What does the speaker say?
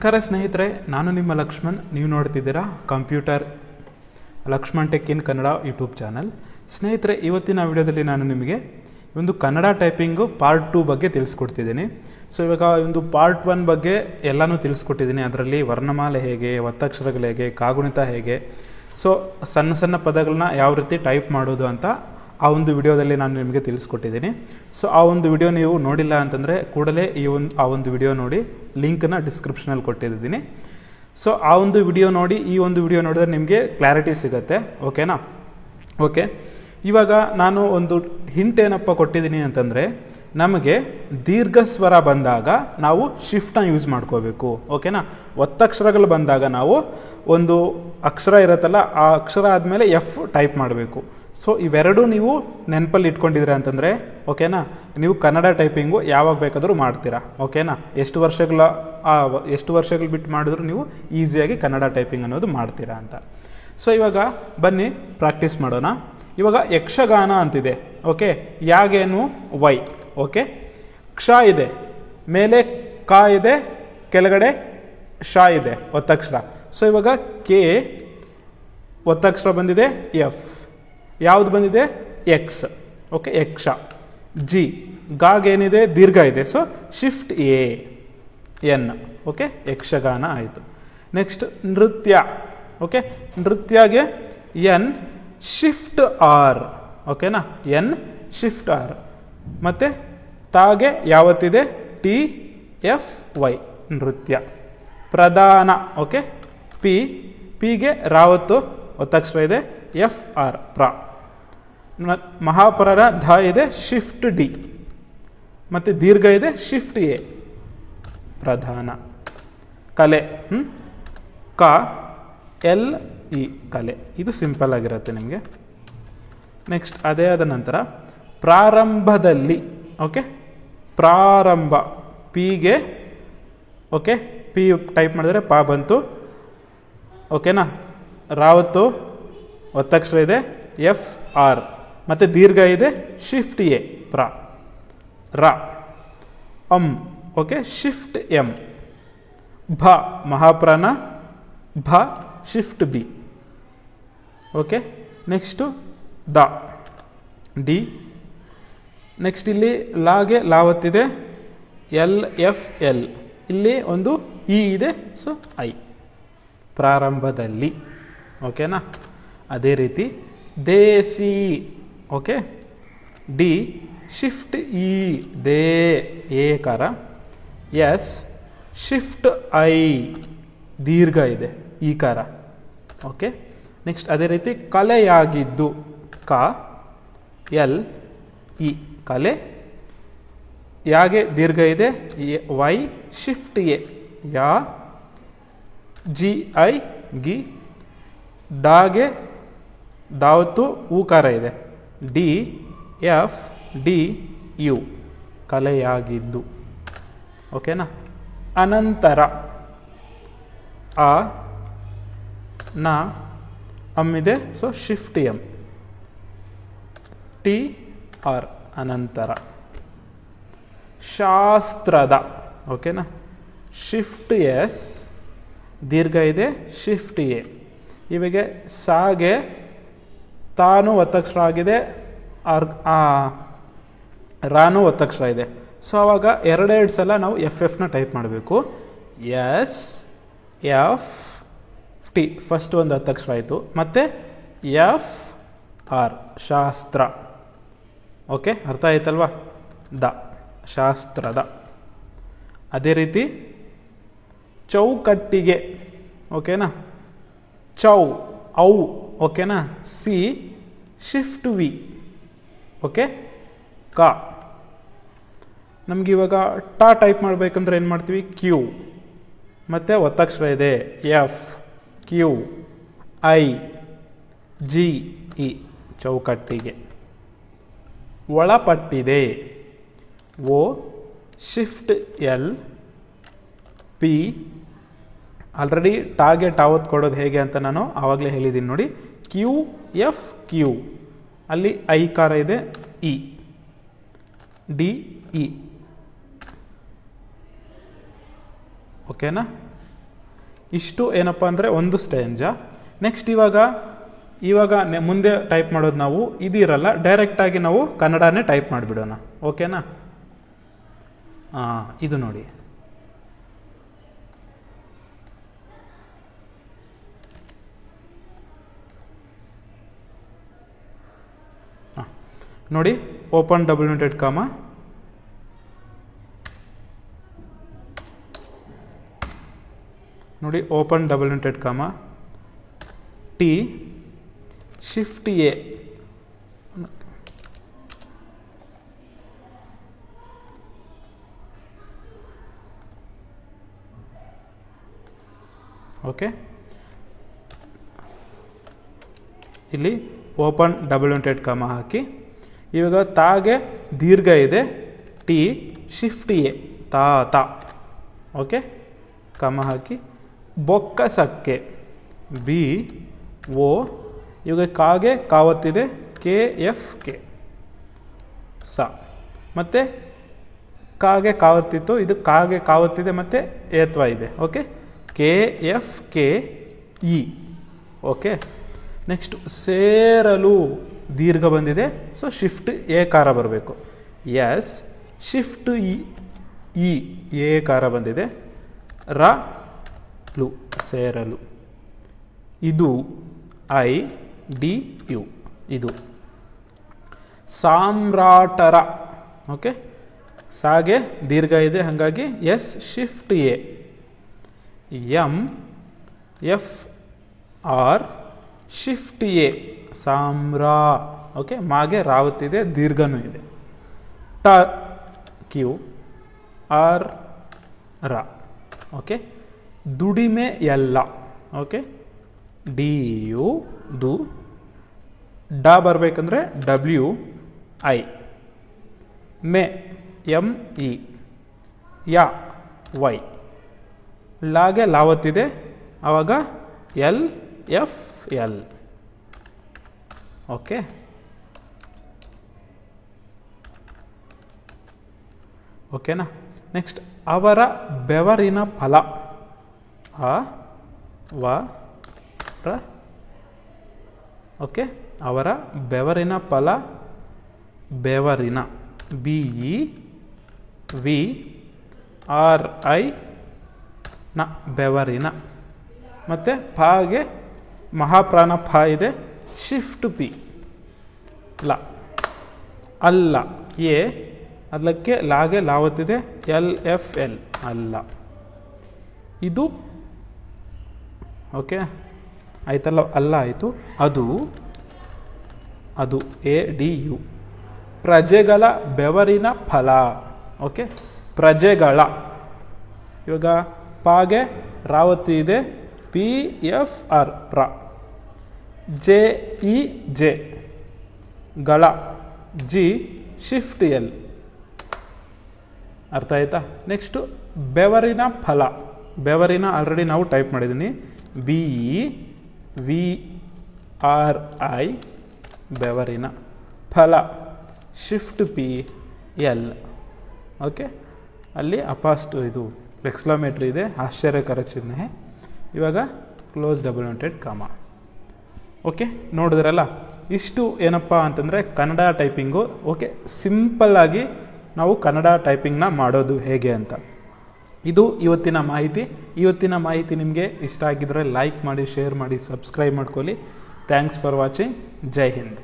ನಮಸ್ಕಾರ ಸ್ನೇಹಿತರೆ, ನಾನು ನಿಮ್ಮ ಲಕ್ಷ್ಮಣ್. ನೀವು ನೋಡ್ತಿದ್ದೀರಾ computer Lakshman tech in Kannada YouTube channel. ಸ್ನೇಹಿತರೆ, ಇವತ್ತಿನ ವಿಡಿಯೋದಲ್ಲಿ ನಾನು ನಿಮಗೆ ಒಂದು ಕನ್ನಡ ಟೈಪಿಂಗು ಪಾರ್ಟ್ 2 ಬಗ್ಗೆ ತಿಳಿಸ್ಕೊಡ್ತಿದ್ದೀನಿ. ಸೊ ಇವಾಗ ಒಂದು ಪಾರ್ಟ್ 1 ಬಗ್ಗೆ ಎಲ್ಲನೂ ತಿಳಿಸ್ಕೊಟ್ಟಿದ್ದೀನಿ. ಅದರಲ್ಲಿ ವರ್ಣಮಾಲೆ ಹೇಗೆ, ಒತ್ತಕ್ಷರಗಳು ಹೇಗೆ, ಕಾಗುಣಿತ ಹೇಗೆ, ಸೊ ಸಣ್ಣ ಸಣ್ಣ ಪದಗಳನ್ನ ಯಾವ ರೀತಿ ಟೈಪ್ ಮಾಡೋದು ಅಂತ ಆ ಒಂದು ವಿಡಿಯೋದಲ್ಲಿ ನಾನು ನಿಮಗೆ ತಿಳಿಸ್ಕೊಟ್ಟಿದ್ದೀನಿ. ಸೊ ಆ ಒಂದು ವಿಡಿಯೋ ನೀವು ನೋಡಿಲ್ಲ ಅಂತಂದರೆ ಕೂಡಲೇ ಆ ಒಂದು ವಿಡಿಯೋ ನೋಡಿ, ಲಿಂಕನ್ನು ಡಿಸ್ಕ್ರಿಪ್ಷನಲ್ಲಿ ಕೊಟ್ಟಿದ್ದೀನಿ. ಸೊ ಆ ಒಂದು ವಿಡಿಯೋ ನೋಡಿ, ಈ ಒಂದು ವಿಡಿಯೋ ನೋಡಿದ್ರೆ ನಿಮಗೆ ಕ್ಲಾರಿಟಿ ಸಿಗುತ್ತೆ. ಓಕೆನಾ? ಓಕೆ, ಇವಾಗ ನಾನು ಒಂದು ಹಿಂಟ್ ಏನಪ್ಪ ಕೊಟ್ಟಿದ್ದೀನಿ ಅಂತಂದರೆ, ನಮಗೆ ದೀರ್ಘ ಸ್ವರ ಬಂದಾಗ ನಾವು ಶಿಫ್ಟನ್ನು ಯೂಸ್ ಮಾಡ್ಕೋಬೇಕು. ಓಕೆನಾ? ಒತ್ತಕ್ಷರಗಳು ಬಂದಾಗ ನಾವು ಒಂದು ಅಕ್ಷರ ಇರುತ್ತಲ್ಲ, ಆ ಅಕ್ಷರ ಆದಮೇಲೆ ಎಫ್ ಟೈಪ್ ಮಾಡಬೇಕು. ಸೊ ಇವೆರಡೂ ನೀವು ನೆನಪಲ್ಲಿ ಇಟ್ಕೊಂಡಿದ್ರೆ ಅಂತಂದರೆ ಓಕೆನಾ, ನೀವು ಕನ್ನಡ ಟೈಪಿಂಗು ಯಾವಾಗ ಬೇಕಾದರೂ ಮಾಡ್ತೀರಾ. ಓಕೆನಾ? ಎಷ್ಟು ವರ್ಷಗಳು ಬಿಟ್ಟು ಮಾಡಿದ್ರು ನೀವು ಈಸಿಯಾಗಿ ಕನ್ನಡ ಟೈಪಿಂಗ್ ಅನ್ನೋದು ಮಾಡ್ತೀರಾ ಅಂತ. ಸೊ ಇವಾಗ ಬನ್ನಿ ಪ್ರಾಕ್ಟೀಸ್ ಮಾಡೋಣ. ಇವಾಗ ಯಕ್ಷಗಾನ ಅಂತಿದೆ. Okay, ಯಾಗೇನು Y. ಓಕೆ, ಕ್ಷ ಇದೆ, ಮೇಲೆ ಕ ಇದೆ, ಕೆಳಗಡೆ ಶ ಇದೆ ಒತ್ತಕ್ಷರ. ಸೊ ಇವಾಗ ಕೆ ಒತ್ತಕ್ಷರ ಬಂದಿದೆ, ಎಫ್ ಯಾವುದು ಬಂದಿದೆ, ಎಕ್ಸ್. ಓಕೆ, ಯಕ್ಷ. ಜಿ ಗಾಗೇನಿದೆ, ದೀರ್ಘ ಇದೆ, so shift A N. Okay, ಯಕ್ಷಗಾನ ಆಯಿತು. ನೆಕ್ಸ್ಟ್ ನೃತ್ಯ. ಓಕೆ, ನೃತ್ಯಗೆ ಎನ್ ಶಿಫ್ಟ್ ಆರ್. ಓಕೆನಾ? N shift R. ಮತ್ತು ತಾಗೆ ಯಾವತ್ತಿದೆ, ಟಿ ಎಫ್ ವೈ, ನೃತ್ಯ. ಪ್ರಧಾನ. ಓಕೆ, ಪಿಗೆ ರಾವತ್ತು ಒತ್ತಕ್ಷರ ಇದೆ, ಎಫ್ ಆರ್, ಪ್ರ. ಮಹಾಪ್ರರ ಧ ಇದೆ, ಶಿಫ್ಟ್ ಡಿ. ಮತ್ತು ದೀರ್ಘ ಇದೆ, ಶಿಫ್ಟ್ ಎ, ಪ್ರಧಾನ. ಕಲೆ, ಕ ಎಲ್ ಇ, ಕಲೆ. ಇದು ಸಿಂಪಲ್ ಆಗಿರುತ್ತೆ ನಿಮಗೆ. ನೆಕ್ಸ್ಟ್ ಅದೇ ಆದ ನಂತರ ಪ್ರಾರಂಭದಲ್ಲಿ. ಓಕೆ, ಪ್ರಾರಂಭ, ಪಿಗೆ ಓಕೆ, ಪಿ ಟೈಪ್ ಮಾಡಿದ್ರೆ ಪ ಬಂತು. ಓಕೆನಾ? ರಾವತ್ತು ಒತ್ತಕ್ಷರ ಇದೆ, ಎಫ್ ಆರ್. ಮತ್ತು ದೀರ್ಘ ಇದೆ, ಶಿಫ್ಟ್ ಎ, ಪ್ರ. ರ ಓಕೆ, ಶಿಫ್ಟ್ ಎಂ. ಭ ಮಹಾಪ್ರಾಣ, ಭ shift B. Okay, next the, D. Next ಇಲ್ಲಿ ಲಾಗೆ ಲಾವತ್ತಿದೆ, ಎಲ್ ಎಫ್ ಎಲ್. ಇಲ್ಲಿ ಒಂದು ಇ ಇದೆ, ಸೊ ಐ, ಪ್ರಾರಂಭದಲ್ಲಿ. ಓಕೆನಾ? ಅದೇ ರೀತಿ ದೇಸಿ. ಓಕೆ, ಡಿ ಶಿಫ್ಟ್ ಇ, ದೇ ಏಕಾರ. ಎಸ್ ಶಿಫ್ಟ್ ಐ, ದೀರ್ಘ ಇದೆ, ಈಕಾರ. ಓಕೆ, ನೆಕ್ಸ್ಟ್ ಅದೇ ರೀತಿ ಕಲೆಯಾಗಿದ್ದು, ಕ ಎಲ್ ಇ, ಕಲೆ. ಯಾಗೆ ದೀರ್ಘ ಇದೆ, ವೈ ಶಿಫ್ಟ್ ಎ, ಯಾ. ಜಿ ಐ, ಗಿ. ಡಾಗೆ ದಾವತ್ತು ಊಕಾರ ಇದೆ, ಡಿ ಎಫ್ ಡಿ ಯು, ಕಲೆಯಾಗಿದ್ದು. ಓಕೆನಾ? ಅನಂತರ, ಆ ನ ಇದೆ, so shift M, T R, ಅನಂತರ. ಶಾಸ್ತ್ರದ. ಓಕೆನಾ? ಶಿಫ್ಟ್ ಎಸ್, ದೀರ್ಘ ಇದೆ, ಶಿಫ್ಟ್ ಎ. ಇವಾಗ ಸಾಗೆ ತಾನು ಒತ್ತಕ್ಷರ ಆಗಿದೆ, ರಾನು ಒತ್ತಕ್ಷರ ಇದೆ. ಸೊ ಅವಾಗ ಎರಡೆರಡು ಸಲ ನಾವು ಎಫ್ನ ಟೈಪ್ ಮಾಡಬೇಕು. ಎಸ್ ಎಫ್ ಟಿ, ಫಸ್ಟ್ ಒಂದು ಒತ್ತಕ್ಷರ ಆಯಿತು, ಮತ್ತು ಎಫ್ ಆರ್, ಶಾಸ್ತ್ರ. ಓಕೆ, ಅರ್ಥ ಆಯ್ತಲ್ವಾ? ದ, ಶಾಸ್ತ್ರದ. ಅದೇ ರೀತಿ ಚೌಕಟ್ಟಿಗೆ. ಓಕೆನಾ? ಚೌ, ಔ. ಓಕೆನಾ? C shift V. ಓಕೆ, ಕ. ನಮ್ಗೆ ಇವಾಗ ಟ ಟೈಪ್ ಮಾಡಬೇಕಂದ್ರೆ ಏನು ಮಾಡ್ತೀವಿ, ಕ್ಯೂ. ಮತ್ತು ಒತ್ತಕ್ಷರ ಇದೆ, F, Q, I, G, E, ಚೌಕಟ್ಟಿಗೆ. ಒಳಪಟ್ಟಿದೆ, O shift L, P. Already ಟಾಗೆ ಟಾವತ್ ಕೊಡೋದು ಹೇಗೆ ಅಂತ ನಾನು ಆವಾಗಲೇ ಹೇಳಿದ್ದೀನಿ ನೋಡಿ. ಕ್ಯೂ ಎಫ್ ಕ್ಯೂ, ಅಲ್ಲಿ ಐಕಾರ ಇದೆ, ಇ, ಡಿ ಇ. ಓಕೆನಾ? ಇಷ್ಟು ಏನಪ್ಪ ಅಂದರೆ ಒಂದು ಸ್ಟ್ಯಾಂಜ. ನೆಕ್ಸ್ಟ್ ಇವಾಗ ಮುಂದೆ ಟೈಪ್ ಮಾಡೋದು ನಾವು ಇದಿರಲ್ಲ, ಡೈರೆಕ್ಟಾಗಿ ನಾವು ಕನ್ನಡನೇ ಟೈಪ್ ಮಾಡಿಬಿಡೋಣ. ಓಕೆನಾ? ಇದು ನೋಡಿ, ನೋಡಿ ಓಪನ್ ಡಬಲ್ ಇನ್ವರ್ಟೆಡ್ ಕಾಮ, ನೋಡಿ open double inverted comma, T shift A, okay. ಇಲ್ಲಿ ಓಪನ್ ಡಬಲ್ ಇನ್ವರ್ಟೆಡ್ ಕಾಮ ಹಾಕಿ, ಇವಾಗ ತಾಗೆ ದೀರ್ಘ ಇದೆ, ಟಿ ಶಿಫ್ಟ್ ಎ, ತಾ. ಓಕೆ, ಕಾಮ ಹಾಕಿ, ಬೊಕ್ಕಸಕ್ಕೆ ಬಿ ಓ, ಇವಾಗ ಕಾಗೆ ಕಾವತ್ತಿದೆ, ಕೆ ಎಫ್ ಕೆ ಸ, ಮತ್ತು ಕಾಗೆ ಕಾವತ್ತಿತ್ತು, ಇದು ಕಾಗೆ ಕಾವತ್ತಿದೆ ಮತ್ತು ಏತ್ವ ಇದೆ. Okay, K F K E. Okay, next ಸೇರಲು ದೀರ್ಘ ಬಂದಿದೆ, ಸೊ ಶಿಫ್ಟ್ ಏಕಾರ ಬರಬೇಕು. ಎಸ್ ಶಿಫ್ಟ್ ಇ ಏಕಾರ ಬಂದಿದೆ, ರ ಲು ಸೇರಲು. ಇದು ಐ ಡಿ ಯು, ಇದು ಸಾಮ್ರಾಟರ. ಓಕೆ, ಸಾಗೆ ದೀರ್ಘ ಇದೆ, ಹಾಗಾಗಿ S shift A, M F R shift A, ಸಾಮ್ರಾ. ಓಕೆ, ಮಾಗೆ ರಾವತ್ತಿದೆ, ದೀರ್ಘನೂ ಇದೆ, ಟ ಕ್ಯೂ ಆರ್ ರ. ಓಕೆ, ದುಡಿಮೆ ಎಲ್ಲ. ಓಕೆ, ಡಿ ಯು ದು, ಡ ಬರಬೇಕಂದ್ರೆ ಡಬ್ಲ್ಯೂ ಐ, ಮೆ ಎಂ ಇ, ಯ ವೈ, ಲಾಗೆ ಲಾವತ್ತಿದೆ, ಆವಾಗ ಎಲ್ ಎಫ್ ಎಲ್. ಓಕೆ, ಓಕೆನಾ? ನೆಕ್ಸ್ಟ್ ಅವರ ಬೆವರಿನ ಫಲ, ಅ ವ ರ. ಓಕೆ, ಅವರ ಬೆವರಿನ ಫಲ, ಬೆವರಿನ, B E we are I ನ, ಬೆವರಿನ. ಮತ್ತು ಫಾಗೆ ಮಹಾಪ್ರಾಣ ಫ ಇದೆ, ಶಿಫ್ಟ್ ಪಿ, ಲ, ಅಲ್ಲ, ಎ ಅದಕ್ಕೆ ಲಾಗೆ ಲಾವತ್ತಿದೆ, ಎಲ್ ಎಫ್ ಎಲ್, ಅಲ್ಲ. ಇದು ಓಕೆ ಆಯ್ತಲ್ಲ, ಅಲ್ಲ ಆಯಿತು. ಅದು ಎ ಡಿ ಯು, ಪ್ರಜೆಗಳ ಬೆವರಿನ ಫಲ. ಓಕೆ, ಪ್ರಜೆಗಳ, ಇವಾಗ ಪಾಗೆ ರಾವತಿ ಇದೆ, ಪಿ ಎಫ್ ಆರ್, ಪ್ರ, ಜೆ ಇ ಜೆ, ಗಳ, ಜಿ ಶಿಫ್ಟ್ ಎಲ್. ಅರ್ಥ ಆಯ್ತಾ? ನೆಕ್ಸ್ಟು ಬೆವರಿನ ಫಲ, ಬೆವರಿನ ಆಲ್ರೆಡಿ ನಾವು ಟೈಪ್ ಮಾಡಿದ್ದೀನಿ, B E we are I, ಬೆವರಿನ, ಫಲ ಶಿಫ್ಟ್ ಪಿ ಎಲ್. ಓಕೆ, ಅಲ್ಲಿ ಅಪಾಸ್ಟ್ ಇದು ಎಕ್ಸ್ಕ್ಲಾಮೇಟ್ರಿ ಇದೆ, ಆಶ್ಚರ್ಯಕರ ಚಿಹ್ನೆ. ಇವಾಗ close double inverted comma. Okay, ನೋಡಿದ್ರಲ್ಲ, ಇಷ್ಟು ಏನಪ್ಪ ಅಂತಂದರೆ ಕನ್ನಡ ಟೈಪಿಂಗು. ಓಕೆ, ಸಿಂಪಲ್ಲಾಗಿ ನಾವು ಕನ್ನಡ ಟೈಪಿಂಗ್ನ ಮಾಡೋದು ಹೇಗೆ ಅಂತ. ಇದು ಇವತ್ತಿನ ಮಾಹಿತಿ ನಿಮಗೆ ಇಷ್ಟ ಆಗಿದ್ದರೆ ಲೈಕ್ ಮಾಡಿ, ಶೇರ್ ಮಾಡಿ, ಸಬ್ಸ್ಕ್ರೈಬ್ ಮಾಡ್ಕೊಳ್ಳಿ. Thanks for watching. Jai Hind.